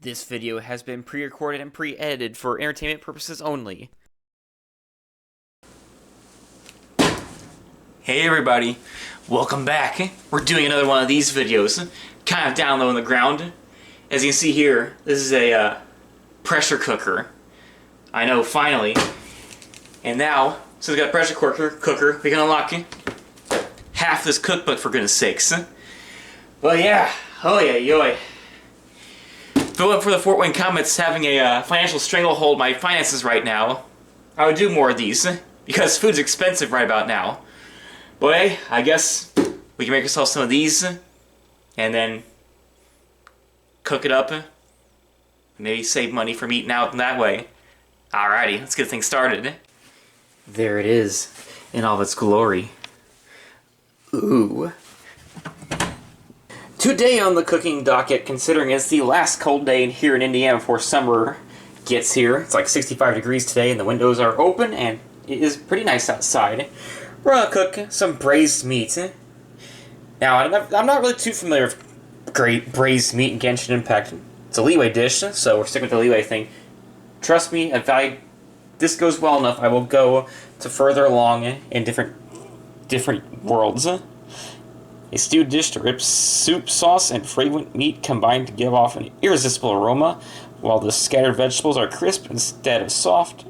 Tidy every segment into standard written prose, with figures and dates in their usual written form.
This video has been pre-recorded and pre-edited for entertainment purposes only. Hey everybody, welcome back. We're doing another one of these videos, kind of down low on the ground. As you can see here, this is a pressure cooker. I know, finally. And now, since we got a pressure cooker, we can unlock half this cookbook for goodness sakes. Well, yeah, oh yeah, yoy. If it wasn't for the Fort Wayne Komets having a financial stranglehold my finances right now, I would do more of these, because food's expensive right about now. But hey, I guess we can make ourselves some of these, and then cook it up, and maybe save money from eating out in that way. Alrighty, let's get things started. There it is, in all of its glory. Ooh. Today on the cooking docket, considering it's the last cold day here in Indiana before summer gets here, it's like 65 degrees today and the windows are open and it is pretty nice outside. We're gonna cook some braised meat. Now, I'm not really too familiar with braised meat in Genshin Impact. It's a leeway dish, so we're sticking with the leeway thing. Trust me, if this goes well enough, I will go to further along in different worlds. A stewed dish to rip soup sauce and fragrant meat combined to give off an irresistible aroma, while the scattered vegetables are crisp instead of soft,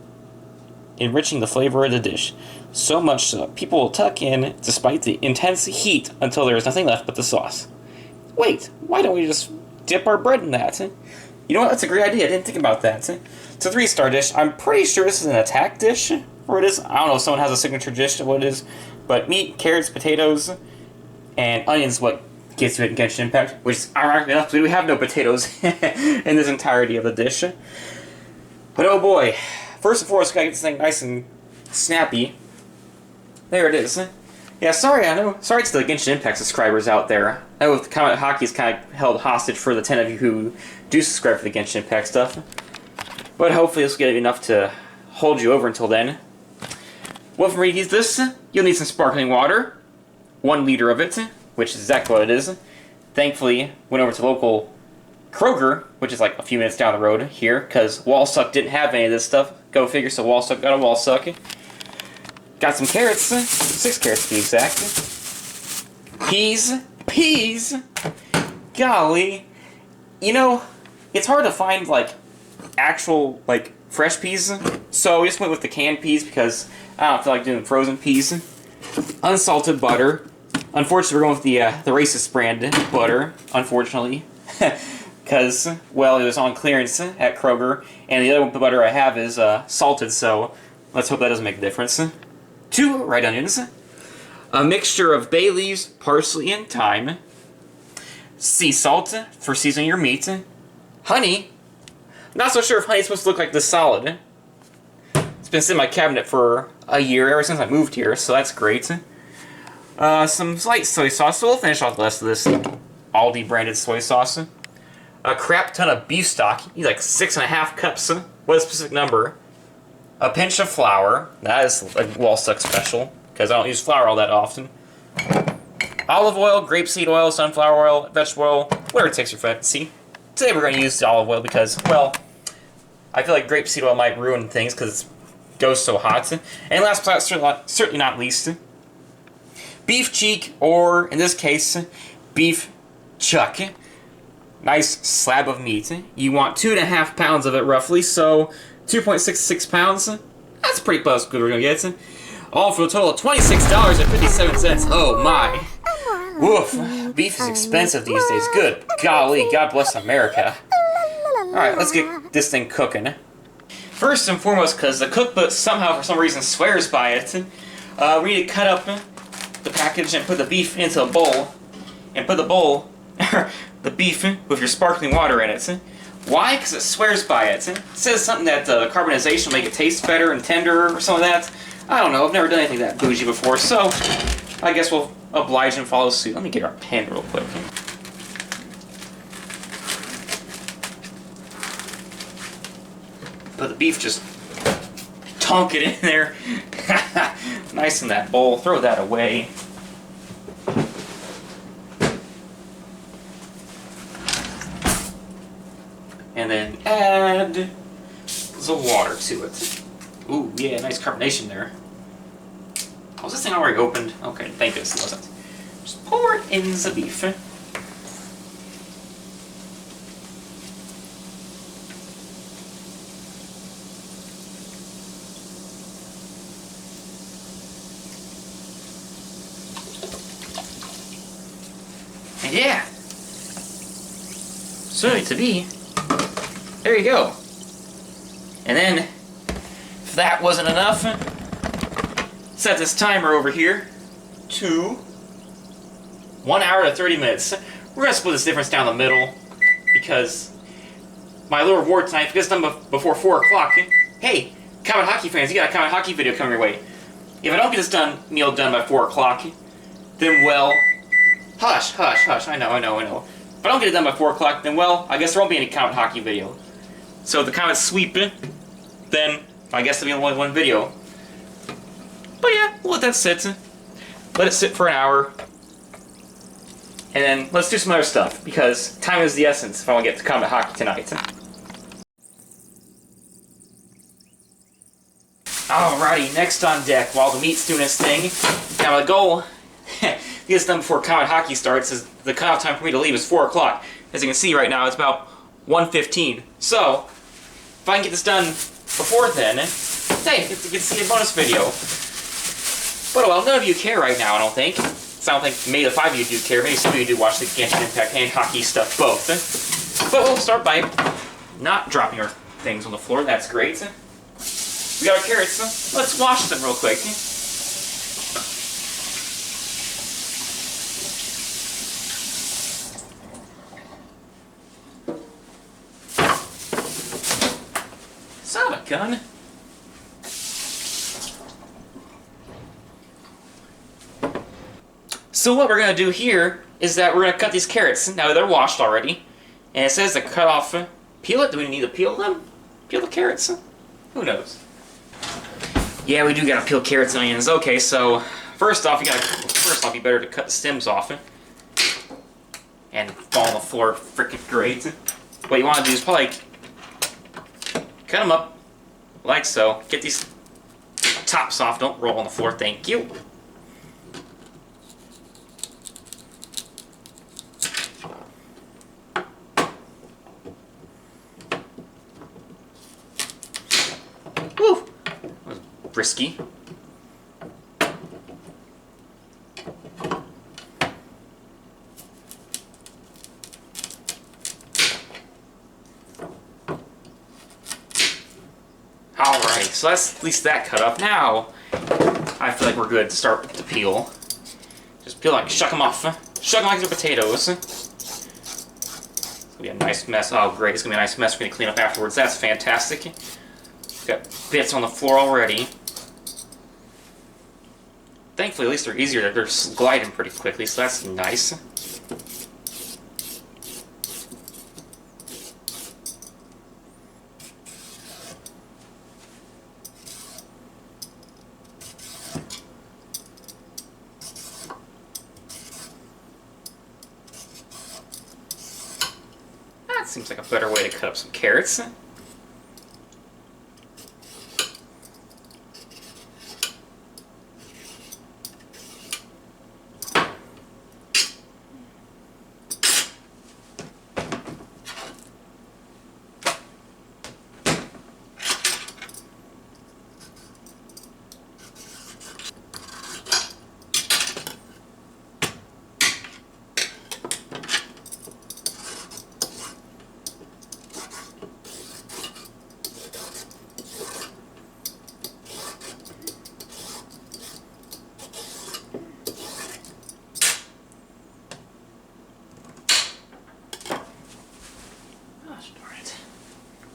enriching the flavor of the dish. So much so that people will tuck in despite the intense heat until there is nothing left but the sauce. Wait, why don't we just dip our bread in that? You know what, that's a great idea, I didn't think about that. It's a 3-star dish. I'm pretty sure this is an attack dish, or it is. I don't know if someone has a signature dish of what it is, but meat, carrots, potatoes, and onions is what gets to it in Genshin Impact, which is ironically enough, we have no potatoes in this entirety of the dish. But oh boy, first and foremost, we gotta get this thing nice and snappy. There it is. Yeah, sorry to the Genshin Impact subscribers out there. I know Komet Hockey is kind of held hostage for the 10 of you who do subscribe for the Genshin Impact stuff. But hopefully this will get enough to hold you over until then. What for me to use this? You'll need some sparkling water. 1 liter of it, which is exactly what it is. Thankfully, went over to local Kroger, which is like a few minutes down the road here, because Wallsuck didn't have any of this stuff. Go figure, so Wallsuck got a Wallsuck. Got some carrots, 6 carrots to be exact. Peas! Golly. You know, it's hard to find, like, actual, like, fresh peas, so we just went with the canned peas because I don't feel like doing frozen peas. Unsalted butter. Unfortunately, we're going with the racist brand butter, unfortunately. Because, well, it was on clearance at Kroger, and the other butter I have is salted, so let's hope that doesn't make a difference. 2 red onions. A mixture of bay leaves, parsley, and thyme. Sea salt for seasoning your meat. Honey. Not so sure if honey's supposed to look like this solid. It's been sitting in my cabinet for a year, ever since I moved here, so that's great. Some light soy sauce, so we'll finish off the rest of this Aldi branded soy sauce. A crap ton of beef stock, you need like 6.5 cups. What a specific number. A pinch of flour, that is a Wallsuck special, because I don't use flour all that often. Olive oil, grapeseed oil, sunflower oil, vegetable oil, whatever it takes your fancy. Today we're going to use the olive oil because, well, I feel like grapeseed oil might ruin things because it goes so hot. And last but certainly not least, beef cheek, or in this case, beef chuck. Nice slab of meat. You want 2.5 pounds of it roughly, so 2.66 pounds. That's pretty close to what we're going to get. All for a total of $26.57. Oh my. Woof. Beef is expensive these days. Good golly, God bless America. Alright, let's get this thing cooking. First and foremost, because the cookbook somehow, for some reason, swears by it, we need to cut up the package and put the beef into a bowl. And put the beef with your sparkling water in it. Why? Because it swears by it. It says something that carbonization will make it taste better and tender or something like that. I don't know, I've never done anything that bougie before, so I guess we'll oblige and follow suit. Let me get our pen real quick. Put the beef, just tonk it in there. Nice in that bowl. Throw that away. And then add the water to it. Ooh, yeah, nice carbonation there. Was this thing already opened? Okay, thank goodness it wasn't. Just pour it in the beef. And yeah, soon to be. There you go. And then, if that wasn't enough, set this timer over here to 1 hour to 30 minutes. We're going to split this difference down the middle because my little reward tonight, if it gets done before 4 o'clock, hey, Komet Hockey fans, you got a Komet Hockey video coming your way. If I don't get this meal done by 4 o'clock, then well, hush, hush, hush, I know. If I don't get it done by 4 o'clock, then well, I guess there won't be any Komet Hockey video. So if the Komets sweep, then I guess there'll be only one video. But yeah, we'll let that sit. Let it sit for an hour. And then let's do some other stuff, because time is the essence if I want to get to Komet Hockey tonight. Alrighty, next on deck, while the meat's doing its thing. Now the goal, to get this done before Komet Hockey starts, is the cutoff time for me to leave is 4 o'clock. As you can see right now, it's about 1:15. So, if I can get this done before then, hey, you get to see a bonus video. But well, none of you care right now, I don't think. So I don't think maybe the 5 of you do care. Maybe some of you do watch the Genshin Impact and hockey stuff both. But we'll start by not dropping our things on the floor. That's great. We got our carrots. Let's wash them real quick. Son of a gun. So what we're going to do here is that we're going to cut these carrots. Now they're washed already. And it says to cut off, peel it. Do we need to peel them? Peel the carrots? Who knows? Yeah, we do got to peel carrots and onions. Okay, so first off, you better to cut the stems off. And fall on the floor, freaking great. What you want to do is probably cut them up like so. Get these tops off. Don't roll on the floor. Thank you. Woo! That was risky. Alright, so that's at least that cut up. Now, I feel like we're good to start to peel. Just peel like, shuck them off. Shuck them like they're potatoes. It's gonna be a nice mess. Oh, great, it's gonna be a nice mess we're gonna clean up afterwards. That's fantastic. Got bits on the floor already. Thankfully, at least they're easier. They're gliding pretty quickly, so that's nice. That seems like a better way to cut up some carrots.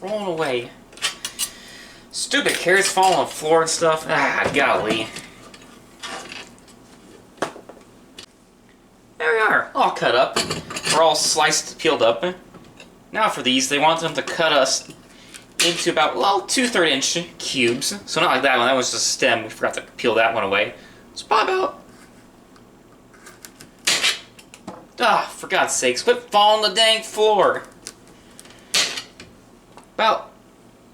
Rolling away. Stupid carrots falling on the floor and stuff. Ah, golly. There we are, all cut up. We're all sliced, peeled up. Now for these, they want them to cut us into about, well, 2/3 inch cubes. So not like that one, that was just a stem. We forgot to peel that one away. It's probably about... Ah, for God's sakes, quit falling on the dang floor. about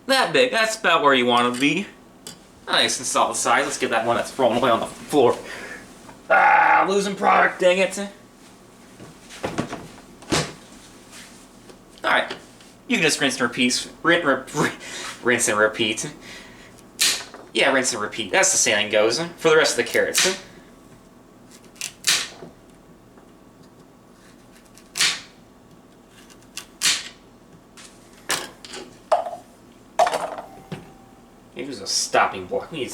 that big. That's about where you want to be. Nice and solid size. Let's get that one that's rolling away on the floor. Ah, losing product, dang it. Alright. You can just rinse and repeat. Rinse and repeat. Yeah, rinse and repeat. That's the saying goes. For the rest of the carrots. Here's a stopping block. We need a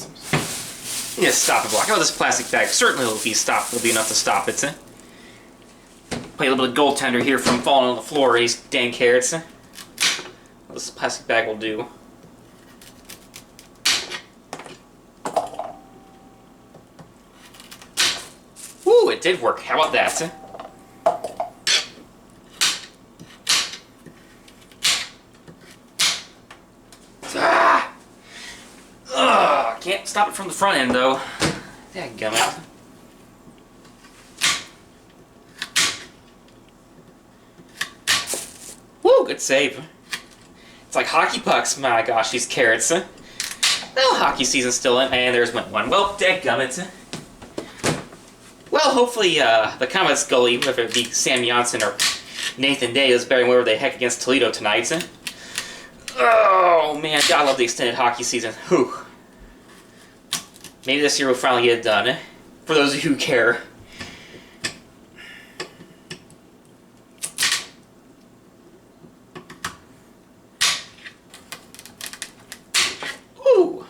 stopping block. How about this plastic bag? Certainly will be enough to stop it. Play a little bit of goaltender here from falling on the floor. These dang carrots. This plastic bag will do. Ooh, it did work. How about that? Can't stop it from the front end, though. Dadgummit. Woo, good save. It's like hockey pucks. My gosh, these carrots. No hockey season still in. And there's my one. Well, dadgummit. Well, hopefully the Komets goalie, whether it be Sam Janssen or Nathan Day, is bearing whatever the heck against Toledo tonight. Oh, man, I love the extended hockey season. Whew. Maybe this year we'll finally get it done, for those of you who care. Ooh!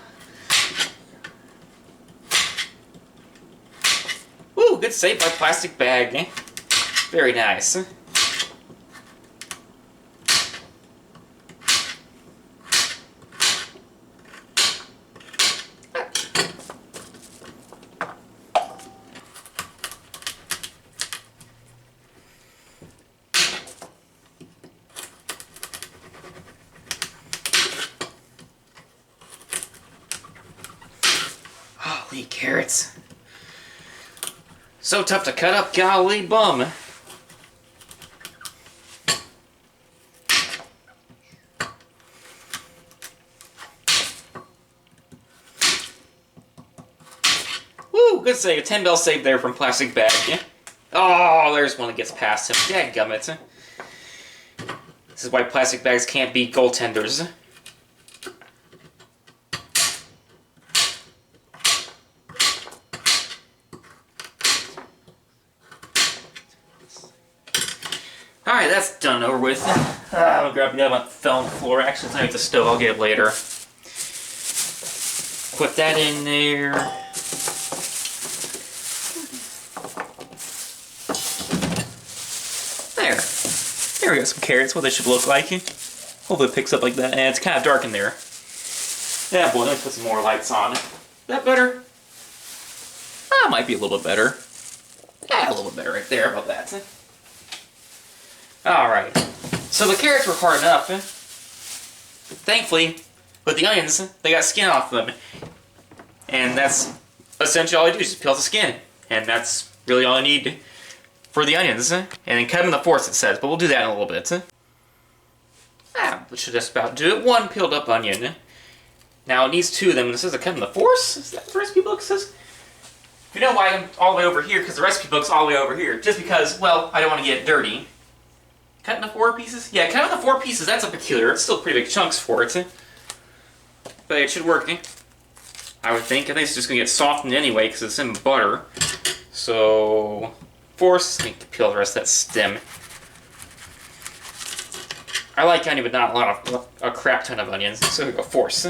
Ooh, good save by plastic bag. Very nice. Holy carrots. So tough to cut up, golly bum. Woo, good save. A 10-bell save there from plastic bag. Yeah. Oh, there's one that gets past him. Dadgummit. This is why plastic bags can't beat goaltenders. Alright, that's done over with. I'm gonna grab the other one that fell on the floor. Actually, it's underneath the stove. I'll get it later. Put that in there. There we go, some carrots, what they should look like. Hopefully it picks up like that. And it's kind of dark in there. Yeah, boy, let me put some more lights on. Is that better? Ah, might be a little bit better. Yeah, a little bit better right there. How about that? Alright. So the carrots were hard enough. Thankfully, with the onions, they got skin off them. And that's essentially all I do, is just peel off the skin. And that's really all I need for the onions. And then cut them in the force, it says, but we'll do that in a little bit. That should just about do it. One peeled up onion. Now it needs two of them. This is a cut in the force? Is that what the recipe book says? You know why I'm all the way over here? Because the recipe book's all the way over here. Just because, well, I don't want to get it dirty. Cut into 4 pieces? Yeah, cut into 4 pieces. That's a peculiar. It's still pretty big chunks for it. But it should work. I would think. I think it's just going to get softened anyway because it's in butter. So, force. I need to peel the rest of that stem. I like onion, but not a crap ton of onions. So we go force.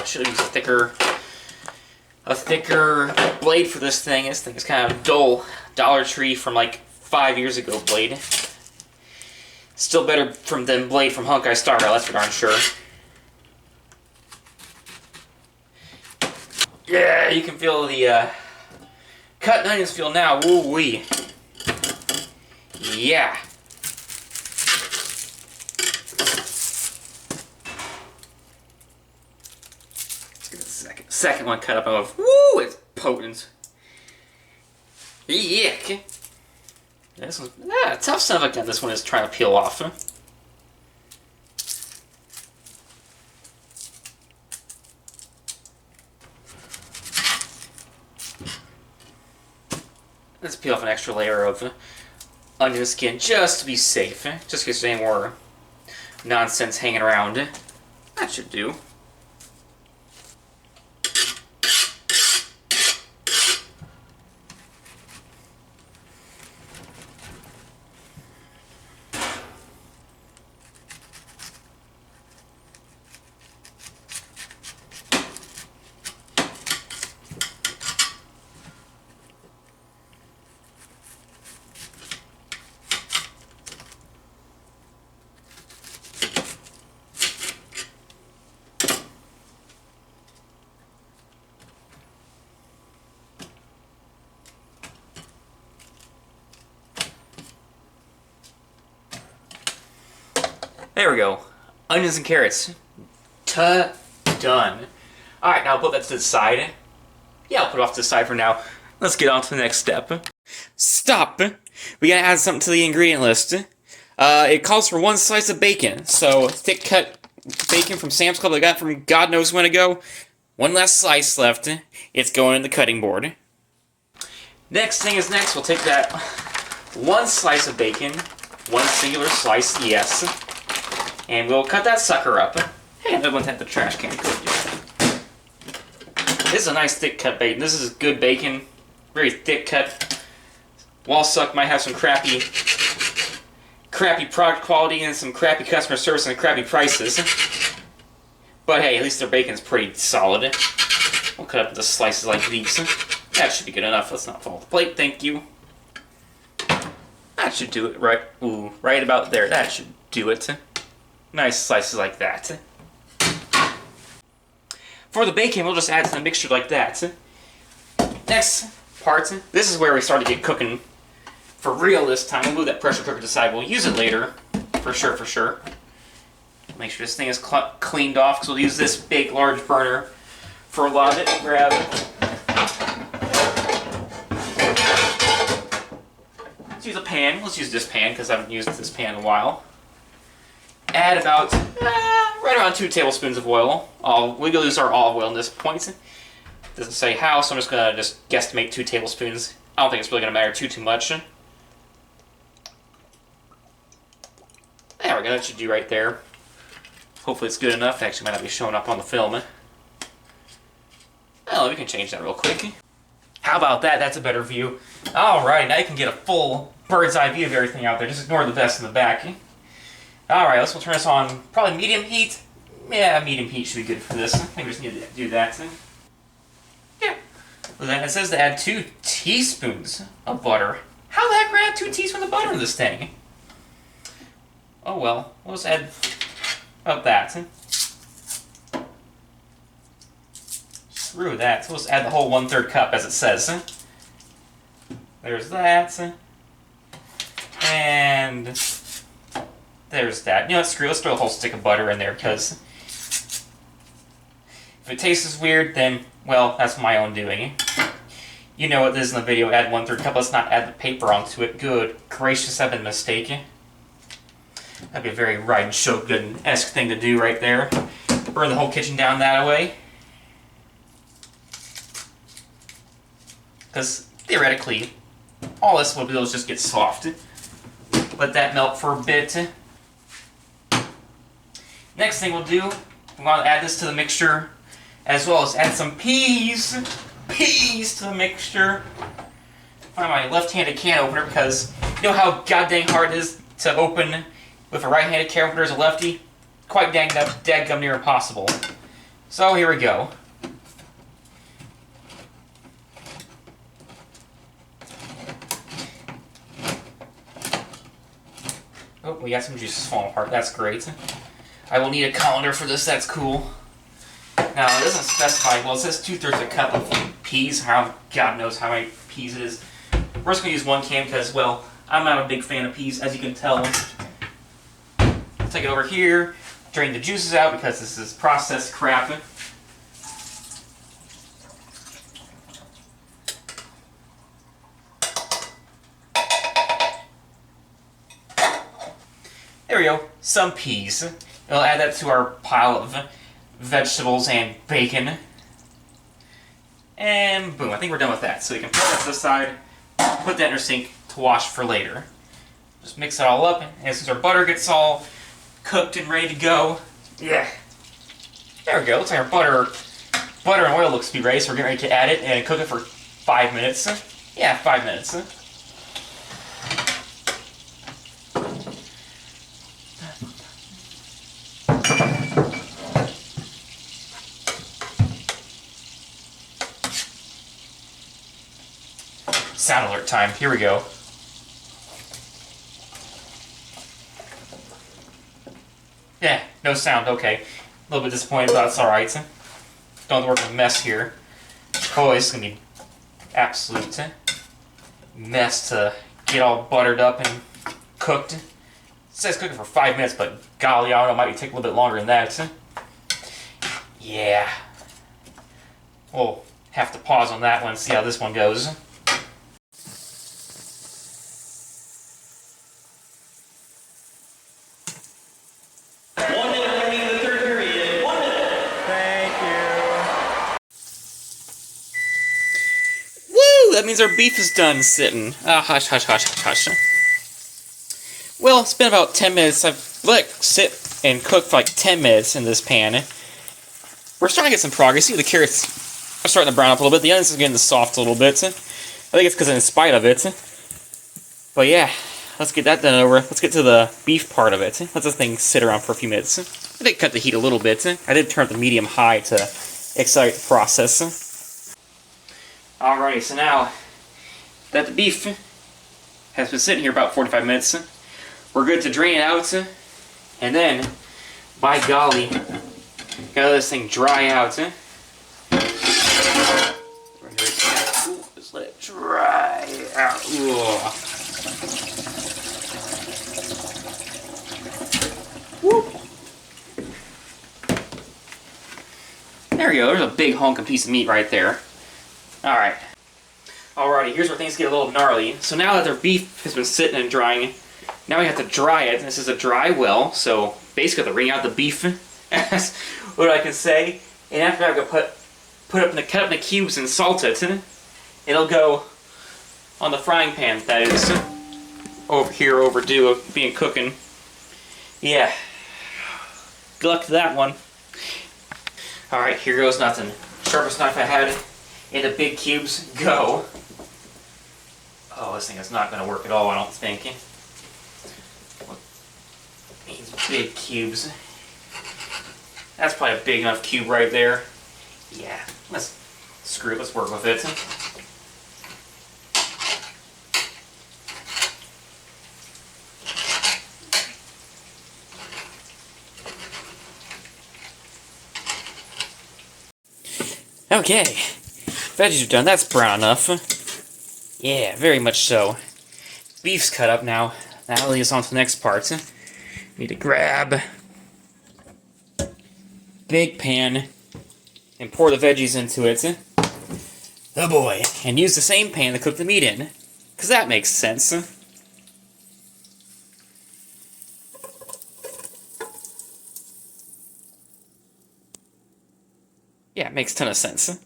Should have used a thicker blade for this thing. This thing is kind of dull. Dollar Tree from like 5 years ago blade. Still better than blade from Honkai Star Rail, that's for darn sure. Yeah, you can feel the cut onions feel now. Woo-wee. Yeah. Let's get the second one cut up. I'm like, woo, it's potent. Yuck! This one's tough son of a gun. This one is trying to peel off. Let's peel off an extra layer of onion skin just to be safe. Just in case there's any more nonsense hanging around. That should do. There we go. Onions and carrots. Done. Alright, now I'll put that to the side. Yeah, I'll put it off to the side for now. Let's get on to the next step. Stop! We gotta add something to the ingredient list. It calls for 1 slice of bacon. So, thick cut bacon from Sam's Club I got from God knows when ago. 1 last slice left. It's going in the cutting board. Next thing is next. We'll take that 1 slice of bacon. 1 singular slice, yes. And we'll cut that sucker up. Hey, another one at the trash can. This is a nice thick cut bacon. This is good bacon. Very thick cut. Wallsuck might have some crappy product quality and some crappy customer service and crappy prices. But hey, at least their bacon's pretty solid. We'll cut up into slices like these. That should be good enough. Let's not fall off the plate, thank you. That should do it right. Ooh, right about there. That should do it. Nice slices like that. For the bacon, we'll just add to the mixture like that. Next part, this is where we start to get cooking for real this time. We'll move that pressure cooker to the side. We'll use it later, for sure. Make sure this thing is cleaned off, because we'll use this big, large burner for a lot of it. Grab it. Let's use a pan. Let's use this pan, because I haven't used this pan in a while. Add about, right around 2 tablespoons of oil. We're going to use our olive oil in this point. Doesn't say how, so I'm just going to guesstimate 2 tablespoons. I don't think it's really going to matter too much. There we go, that should do right there. Hopefully it's good enough. It actually might not be showing up on the film. Well, we can change that real quick. How about that? That's a better view. Alright, now you can get a full bird's eye view of everything out there. Just ignore the vest in the back. Alright, we'll turn this on probably medium heat. Yeah, medium heat should be good for this. I think we just need to do that. Yeah. Well, then it says to add 2 teaspoons of butter. How the heck do we add 2 teaspoons of butter in this thing? Oh well, we'll just add about that. Screw that. So we'll just add the whole 1/3 cup as it says. There's that. And there's that. You know what, screw it. Let's throw a whole stick of butter in there, because if it tastes weird, then, well, that's my own doing. You know what this is in the video. Add 1/3 cup. Let's not add the paper onto it. Good gracious, I've been mistaken. That'd be a very Raiden Shogun-esque thing to do right there. Burn the whole kitchen down that way. Because, theoretically, all this will do is just get soft. Let that melt for a bit. Next thing we'll do, we want to add this to the mixture, as well as add some peas. Peas to the mixture. Find my left-handed can opener, because you know how goddamn hard it is to open with a right-handed can opener as a lefty? Quite dadgum near impossible. So here we go. Oh, we got some juices falling apart. That's great. I will need a colander for this. That's cool. Now, it doesn't specify. Well, it says 2/3 a cup of peas. God knows how many peas it is. We're just going to use 1 can because, well, I'm not a big fan of peas, as you can tell. Take it over here. Drain the juices out because this is processed crap. There we go, some peas. We'll add that to our pile of vegetables and bacon. And boom, I think we're done with that. So we can put that to the side, put that in our sink to wash for later. Just mix it all up, and since our butter gets all cooked and ready to go, yeah. There we go, looks like our butter and oil looks to be ready, so we're getting ready to add it and cook it for 5 minutes. Yeah, 5 minutes. Sound alert time, here we go. Yeah, no sound, okay. A little bit disappointed, but that's alright. Don't have to work with a mess here. Oh, this is going to be absolute mess to get all buttered up and cooked. It says cooking for 5 minutes, but golly, I don't know, it might take a little bit longer than that. Yeah. We'll have to pause on that one and see how this one goes. That means our beef is done sitting. Ah, hush, hush, hush, hush, hush. Well, it's been about 10 minutes. I've let it sit and cook for like 10 minutes in this pan. We're starting to get some progress. See, the carrots are starting to brown up a little bit. The onions are getting soft a little bit. I think it's because in spite of it. But yeah, let's get that done over. Let's get to the beef part of it. Let this thing sit around for a few minutes. I did cut the heat a little bit. I did turn it to medium-high to accelerate the process. Alrighty, so now that the beef has been sitting here about 45 minutes, we're good to drain it out, and then, by golly, gotta let this thing dry out. Just let it dry out. Woo. There we go, there's a big honking piece of meat right there. Alright. Alrighty, here's where things get a little gnarly. So now that our beef has been sitting and drying, now we have to dry it. This is a dry well, so basically I have to wring out the beef. That's what I can say. And after that, I'm going to cut up the cubes and salt it. It'll go on the frying pan that is over here overdue of being cooking. Yeah. Good luck to that one. Alright, here goes nothing. Sharpest knife I had. And the big cubes go. Oh, this thing is not going to work at all, I don't think. These big cubes. That's probably a big enough cube right there. Yeah, let's screw it, let's work with it. Okay. Veggies are done. That's brown enough. Yeah, very much so. Beef's cut up now. That'll lead us on to the next part. Need to grab big pan and pour the veggies into it. Oh boy. And use the same pan to cook the meat in. Because that makes sense. Yeah, it makes a ton of sense.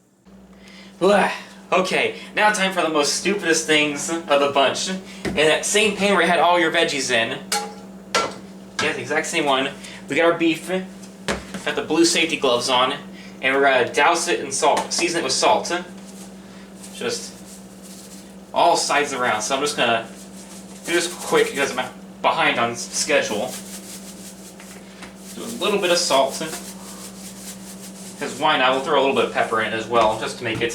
Okay, now time for the most stupidest things of the bunch. In that same pan where you had all your veggies in. Yeah, the exact same one. We got our beef. Got the blue safety gloves on. And we're going to douse it in salt. Season it with salt. Just all sides around. So I'm just going to do this quick because I'm behind on schedule. Do a little bit of salt. Because why not? We'll throw a little bit of pepper in it as well, just to make it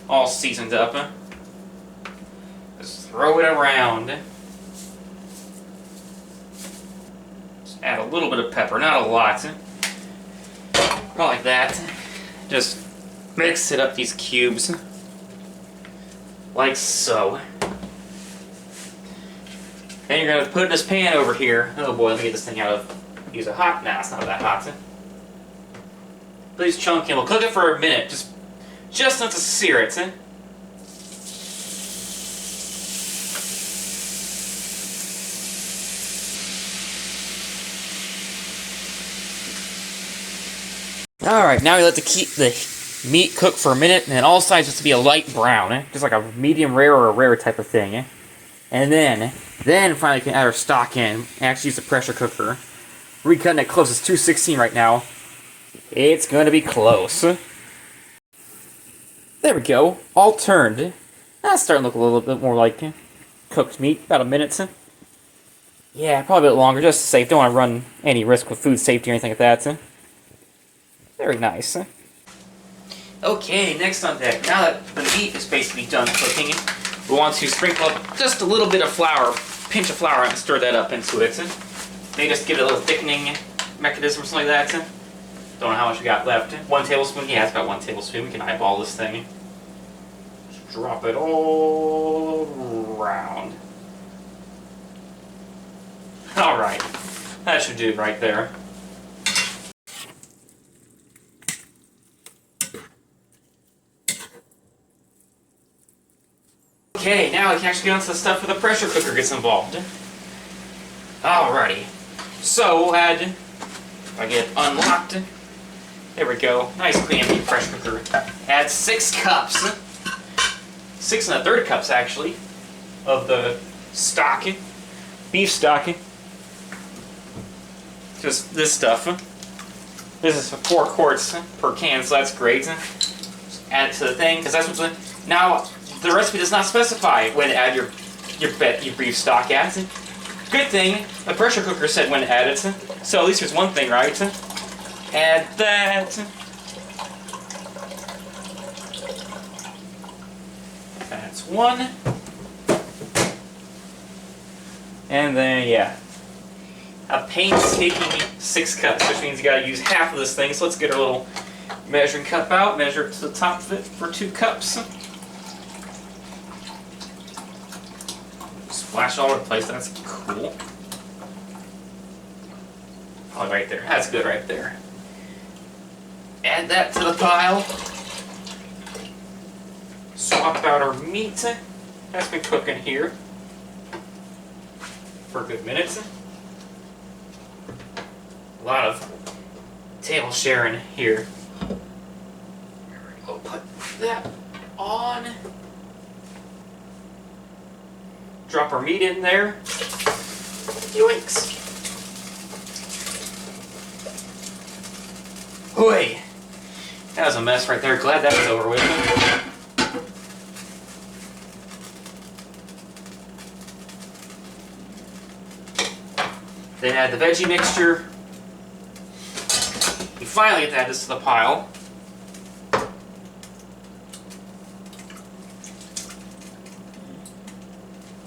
all seasoned up. Just throw it around. Just add a little bit of pepper, not a lot. Probably like that. Just mix it up these cubes. Like so. Then you're going to put this pan over here. Oh boy, let me get this thing out of... Use a hot... Nah, it's not that hot. Please chunk in. We'll cook it for a minute. Just not to sear it. Alright, now we let the meat cook for a minute, and then all sides just to be a light brown, just like a medium rare or a rare type of thing. And then finally we can add our stock in, and actually use the pressure cooker. Recutting it close, it's 216 right now. It's going to be close. There we go, all turned. That's starting to look a little bit more like cooked meat, about a minute. Yeah, probably a bit longer, just to safe. Don't want to run any risk with food safety or anything like that. Very nice. Okay, next on deck. Now that the meat is basically done cooking, we want to sprinkle up just a little bit of flour, pinch of flour, and stir that up into it. Maybe just give it a little thickening mechanism or something like that. Don't know how much we got left. 1 tablespoon? Yeah, it's about 1 tablespoon. We can eyeball this thing. Just drop it all around. Alright. That should do it right there. Okay, now we can actually get onto the stuff where the pressure cooker gets involved. Alrighty. So we'll add, if I get it unlocked, there we go. Nice clean empty pressure cooker. Add 6 cups. 6 1/3 cups actually of the stock, beef stock. Just this stuff. This is 4 quarts per can, so that's great. Just add it to the thing, because that's what the... Now, the recipe does not specify when to add your beef stock at. Good thing, the pressure cooker said when to add it, so at least there's one thing right. Add that. That's 1. And then, yeah. A painstaking 6 cups, which means you gotta use half of this thing, so let's get our little measuring cup out, measure it to the top of it for 2 cups. Splash all over the place, that's cool. Probably right there, that's good right there. Add that to the pile. Swap out our meat. That's been cooking here for a good minute. A lot of table sharing here. We'll put that on. Drop our meat in there. Yoinks. Hooey. That was a mess right there. Glad that was over with. Then add the veggie mixture. You finally get to add this to the pile.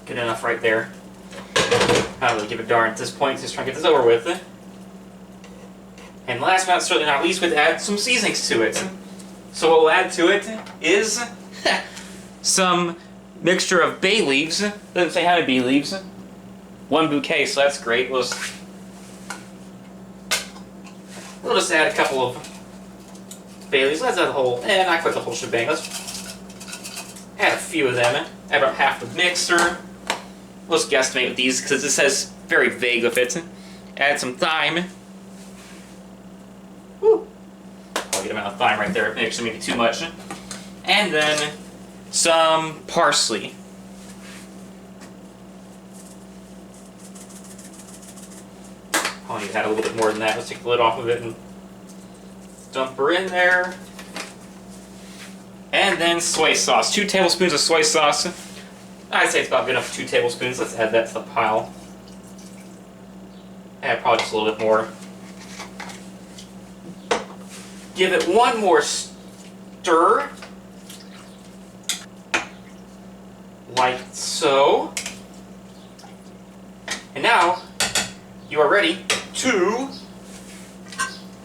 Good enough right there. I don't really give a darn at this point, just trying to get this over with. And last but certainly not least, we'd add some seasonings to it. So what we'll add to it is some mixture of bay leaves. Doesn't say how many bay leaves. 1 bouquet, so that's great. We'll just add a couple of bay leaves. Let's add the whole, not quite the whole shebang. Let's add a few of them. Add about half the mixer. We'll just guesstimate with these because it says very vague with it. Add some thyme. Woo! I'll get amount of thyme right there. Actually, maybe too much. And then some parsley. I'll need to add a little bit more than that. Let's take the lid off of it and dump her in there. And then soy sauce. 2 tablespoons of soy sauce. I'd say it's about good enough for 2 tablespoons. Let's add that to the pile. Add probably just a little bit more. Give it one more stir. Like so. And now, you are ready to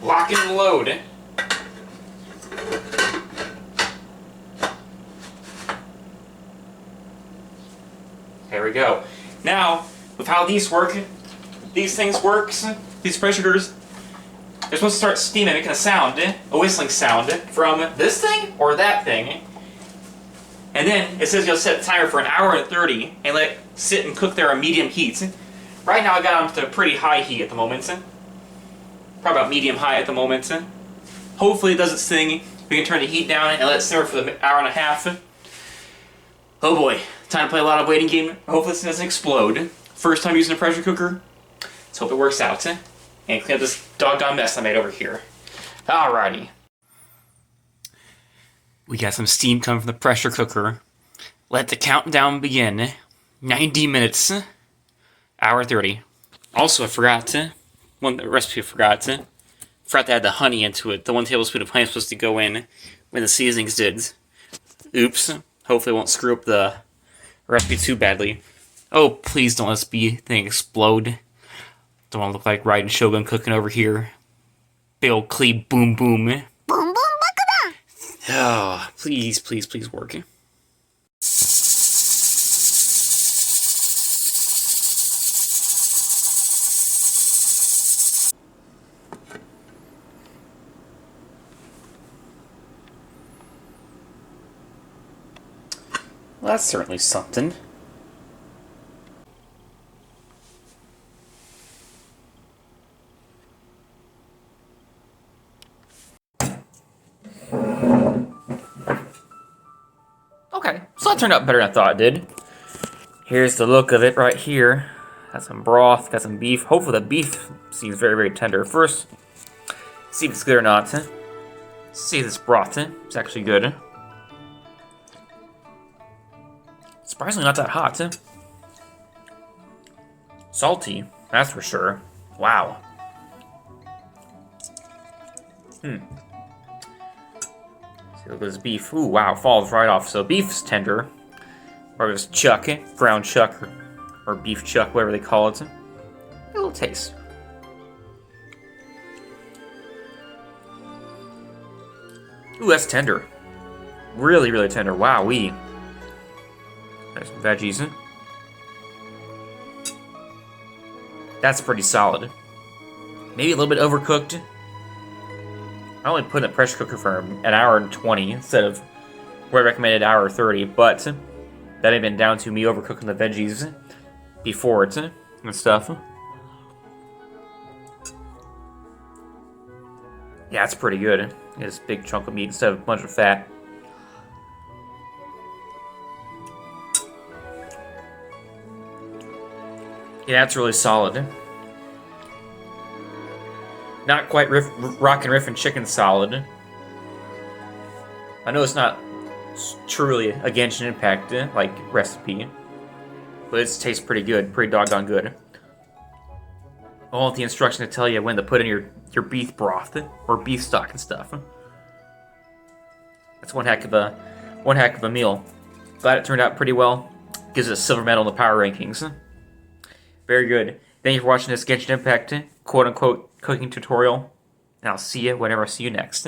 lock and load. There we go. Now, with how these work, these things work, these pressure cookers, they're supposed to start steaming, making a sound, a whistling sound, from this thing or that thing. And then it says you'll set the timer for 1 hour and 30 and let it sit and cook there on medium heat. Right now I got them to pretty high heat at the moment. Probably about medium high at the moment. Hopefully it does its thing. We can turn the heat down and let it simmer for the hour and a half. Oh boy, time to play a lot of waiting game. Hopefully this doesn't explode. First time using a pressure cooker. Let's hope it works out. And clean up this doggone mess I made over here. Alrighty. We got some steam coming from the pressure cooker. Let the countdown begin. 90 minutes. Hour 30. Also, I forgot one recipe I forgot to add the honey into it. The 1 tablespoon of honey is supposed to go in when the seasonings did. Oops. Hopefully it won't screw up the recipe too badly. Oh, please don't let this thing explode. Don't want to look like Radien Shogun cooking over here. Big old clee boom boom. Boom boom bakada. Oh, please, please, please work. Well, that's certainly something. Okay, so that turned out better than I thought it did. Here's the look of it right here. Got some broth, got some beef. Hopefully the beef seems very, very tender. First, see if it's good or not. See if this broth is actually good. Surprisingly not that hot. Salty, that's for sure. Wow. See, look at this beef. Ooh, wow, falls right off. So beef's tender. Or this chuck, ground chuck, or beef chuck, whatever they call it. A little taste. Ooh, that's tender. Really, really tender. Wow-wee. There's some veggies. That's pretty solid. Maybe a little bit overcooked. I only put in the pressure cooker for an hour and 20 instead of where I recommended hour 30, but that may have been down to me overcooking the veggies before it and stuff. Yeah, it's pretty good. It's a big chunk of meat instead of a bunch of fat. Yeah, it's really solid. Not quite Rock and Riffin' Chicken solid. I know it's not truly a Genshin Impact like recipe, but it tastes pretty good, pretty doggone good. I want the instruction to tell you when to put in your beef broth or beef stock and stuff. That's one heck of a meal. Glad it turned out pretty well. Gives it a silver medal in the power rankings. Very good. Thank you for watching this Genshin Impact quote-unquote cooking tutorial. And I'll see you whenever I see you next.